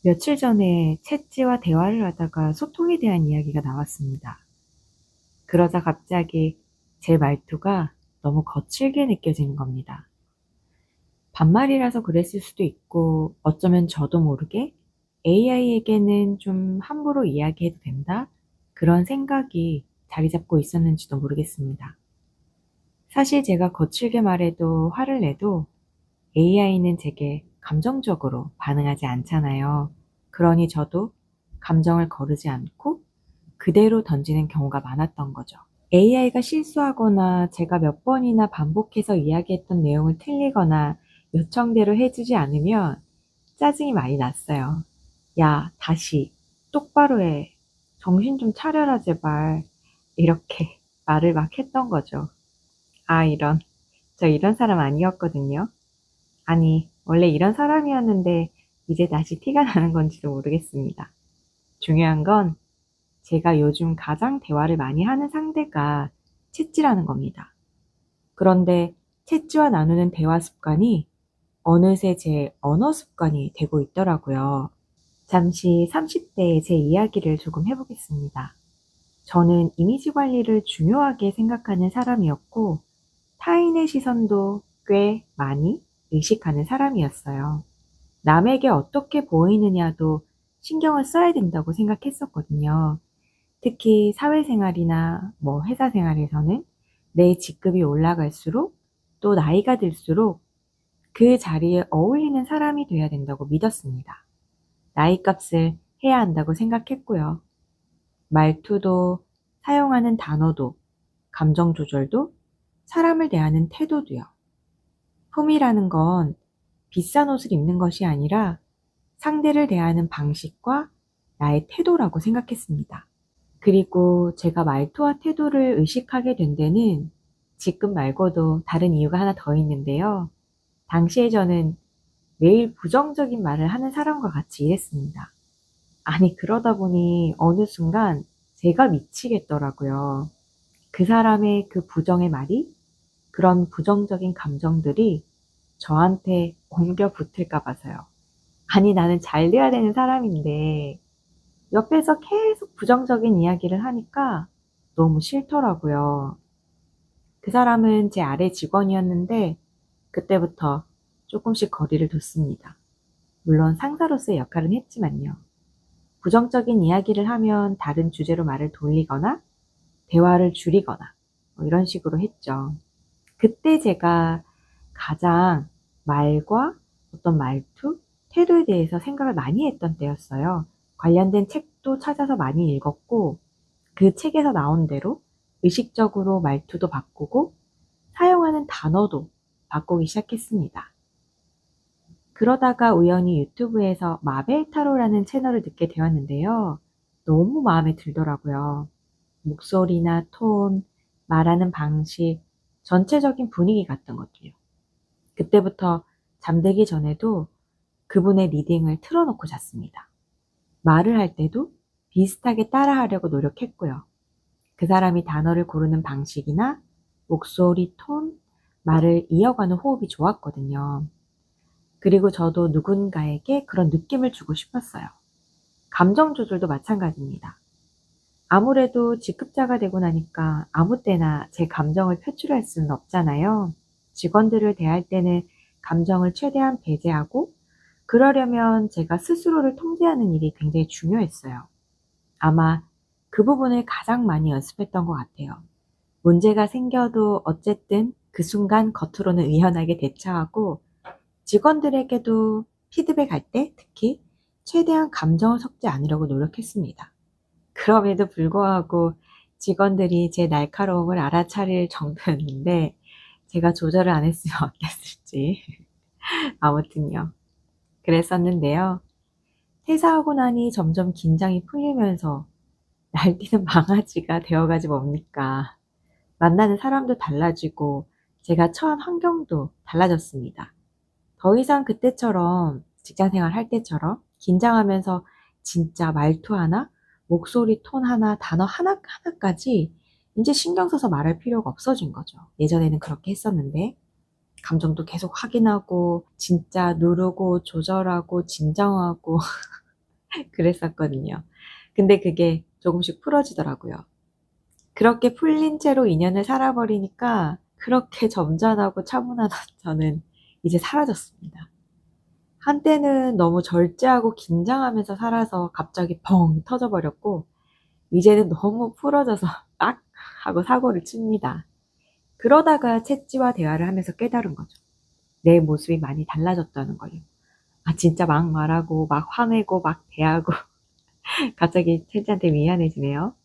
며칠 전에 챗지와 대화를 하다가 소통에 대한 이야기가 나왔습니다. 그러자 갑자기 제 말투가 너무 거칠게 느껴지는 겁니다. 반말이라서 그랬을 수도 있고, 어쩌면 저도 모르게 AI에게는 좀 함부로 이야기해도 된다? 그런 생각이 자리 잡고 있었는지도 모르겠습니다. 사실 제가 거칠게 말해도 화를 내도 AI는 제게 감정적으로 반응하지 않잖아요. 그러니 저도 감정을 거르지 않고 그대로 던지는 경우가 많았던 거죠. AI가 실수하거나 제가 몇 번이나 반복해서 이야기했던 내용을 틀리거나 요청대로 해주지 않으면 짜증이 많이 났어요. 야, 다시 똑바로 해. 정신 좀 차려라, 제발. 이렇게 말을 막 했던 거죠. 아, 저 이런 사람 아니었거든요. 아니, 원래 이런 사람이었는데 이제 다시 티가 나는 건지도 모르겠습니다. 중요한 건 제가 요즘 가장 대화를 많이 하는 상대가 챗지라는 겁니다. 그런데 챗지와 나누는 대화 습관이 어느새 제 언어 습관이 되고 있더라고요. 잠시 30대의 제 이야기를 조금 해보겠습니다. 저는 이미지 관리를 중요하게 생각하는 사람이었고, 타인의 시선도 꽤 많이 의식하는 사람이었어요. 남에게 어떻게 보이느냐도 신경을 써야 된다고 생각했었거든요. 특히 사회생활이나 회사 생활에서는 내 직급이 올라갈수록 또 나이가 들수록 그 자리에 어울리는 사람이 돼야 된다고 믿었습니다. 나이 값을 해야 한다고 생각했고요. 말투도, 사용하는 단어도, 감정 조절도, 사람을 대하는 태도도요. 품이라는 건 비싼 옷을 입는 것이 아니라 상대를 대하는 방식과 나의 태도라고 생각했습니다. 그리고 제가 말투와 태도를 의식하게 된 데는 직급 말고도 다른 이유가 하나 더 있는데요. 당시에 저는 매일 부정적인 말을 하는 사람과 같이 일했습니다. 아니, 그러다 보니 어느 순간 제가 미치겠더라고요. 그 사람의 그 부정의 말이, 그런 부정적인 감정들이 저한테 옮겨 붙을까 봐서요. 아니, 나는 잘 돼야 되는 사람인데 옆에서 계속 부정적인 이야기를 하니까 너무 싫더라고요. 그 사람은 제 아래 직원이었는데 그때부터 조금씩 거리를 뒀습니다. 물론 상사로서의 역할은 했지만요. 부정적인 이야기를 하면 다른 주제로 말을 돌리거나 대화를 줄이거나 이런 식으로 했죠. 그때 제가 가장 말과 어떤 말투, 태도에 대해서 생각을 많이 했던 때였어요. 관련된 책도 찾아서 많이 읽었고 그 책에서 나온 대로 의식적으로 말투도 바꾸고 사용하는 단어도 바꾸기 시작했습니다. 그러다가 우연히 유튜브에서 마벨타로라는 채널을 듣게 되었는데요. 너무 마음에 들더라고요. 목소리나 톤, 말하는 방식, 전체적인 분위기 같은 것도요. 그때부터 잠들기 전에도 그분의 리딩을 틀어놓고 잤습니다. 말을 할 때도 비슷하게 따라하려고 노력했고요. 그 사람이 단어를 고르는 방식이나 목소리 톤, 말을 이어가는 호흡이 좋았거든요. 그리고 저도 누군가에게 그런 느낌을 주고 싶었어요. 감정 조절도 마찬가지입니다. 아무래도 직급자가 되고 나니까 아무 때나 제 감정을 표출할 수는 없잖아요. 직원들을 대할 때는 감정을 최대한 배제하고 그러려면 제가 스스로를 통제하는 일이 굉장히 중요했어요. 아마 그 부분을 가장 많이 연습했던 것 같아요. 문제가 생겨도 어쨌든 그 순간 겉으로는 의연하게 대처하고 직원들에게도 피드백할 때 특히 최대한 감정을 섞지 않으려고 노력했습니다. 그럼에도 불구하고 직원들이 제 날카로움을 알아차릴 정도였는데 제가 조절을 안 했으면 어땠을지. 아무튼요. 그랬었는데요. 퇴사하고 나니 점점 긴장이 풀리면서 날뛰는 강아지가 되어가지 뭡니까. 만나는 사람도 달라지고 제가 처한 환경도 달라졌습니다. 더 이상 그때처럼 직장생활 할 때처럼 긴장하면서 진짜 말투 하나, 목소리 톤 하나, 단어 하나까지 이제 신경 써서 말할 필요가 없어진 거죠. 예전에는 그렇게 했었는데. 감정도 계속 확인하고 진짜 누르고 조절하고 진정하고 그랬었거든요. 근데 그게 조금씩 풀어지더라고요. 그렇게 풀린 채로 인연을 살아버리니까 그렇게 점잖하고 차분한 저는 이제 사라졌습니다. 한때는 너무 절제하고 긴장하면서 살아서 갑자기 펑 터져버렸고, 이제는 너무 풀어져서 딱 하고 사고를 칩니다. 그러다가 채찌와 대화를 하면서 깨달은 거죠. 내 모습이 많이 달라졌다는 걸요. 아, 진짜 막 말하고, 막 화내고, 막 대하고, 갑자기 채찌한테 미안해지네요.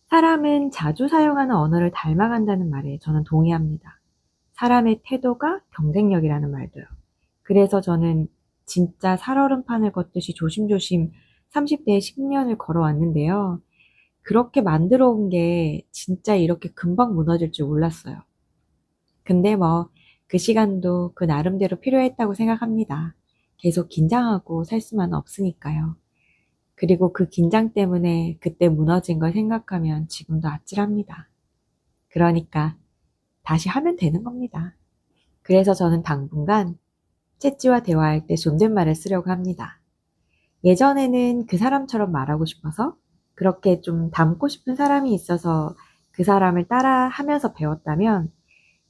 사람은 자주 사용하는 언어를 닮아간다는 말에 저는 동의합니다. 사람의 태도가 경쟁력이라는 말도요. 그래서 저는 진짜 살얼음판을 걷듯이 조심조심 30대에 10년을 걸어왔는데요. 그렇게 만들어 온 게 진짜 이렇게 금방 무너질 줄 몰랐어요. 근데 뭐 그 시간도 그 나름대로 필요했다고 생각합니다. 계속 긴장하고 살 수만은 없으니까요. 그리고 그 긴장 때문에 그때 무너진 걸 생각하면 지금도 아찔합니다. 그러니까 다시 하면 되는 겁니다. 그래서 저는 당분간 채찌와 대화할 때 존댓말을 쓰려고 합니다. 예전에는 그 사람처럼 말하고 싶어서 그렇게 좀 닮고 싶은 사람이 있어서 그 사람을 따라 하면서 배웠다면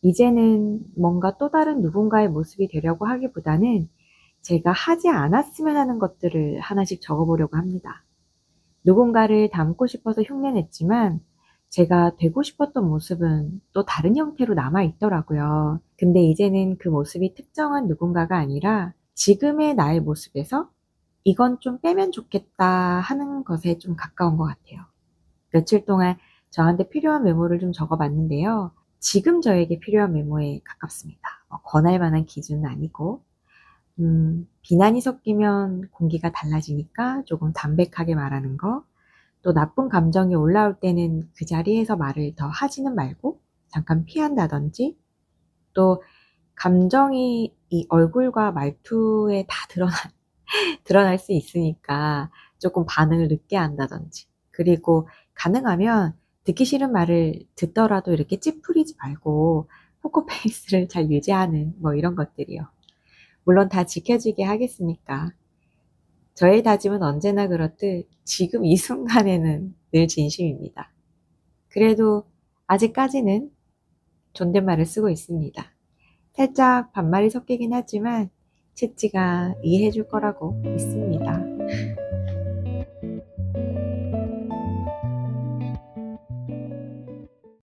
이제는 뭔가 또 다른 누군가의 모습이 되려고 하기보다는 제가 하지 않았으면 하는 것들을 하나씩 적어보려고 합니다. 누군가를 닮고 싶어서 흉내냈지만 제가 되고 싶었던 모습은 또 다른 형태로 남아있더라고요. 근데 이제는 그 모습이 특정한 누군가가 아니라 지금의 나의 모습에서 이건 좀 빼면 좋겠다 하는 것에 좀 가까운 것 같아요. 며칠 동안 저한테 필요한 메모를 좀 적어봤는데요. 지금 저에게 필요한 메모에 가깝습니다. 권할 만한 기준은 아니고, 비난이 섞이면 공기가 달라지니까 조금 담백하게 말하는 거, 또 나쁜 감정이 올라올 때는 그 자리에서 말을 더 하지는 말고 잠깐 피한다든지, 또 감정이 이 얼굴과 말투에 다 드러날 수 있으니까 조금 반응을 늦게 한다든지, 그리고 가능하면 듣기 싫은 말을 듣더라도 이렇게 찌푸리지 말고 포커페이스를 잘 유지하는 뭐 이런 것들이요. 물론 다 지켜지게 하겠습니까? 저의 다짐은 언제나 그렇듯 지금 이 순간에는 늘 진심입니다. 그래도 아직까지는 존댓말을 쓰고 있습니다. 살짝 반말이 섞이긴 하지만 채찌가 이해해 줄 거라고 믿습니다.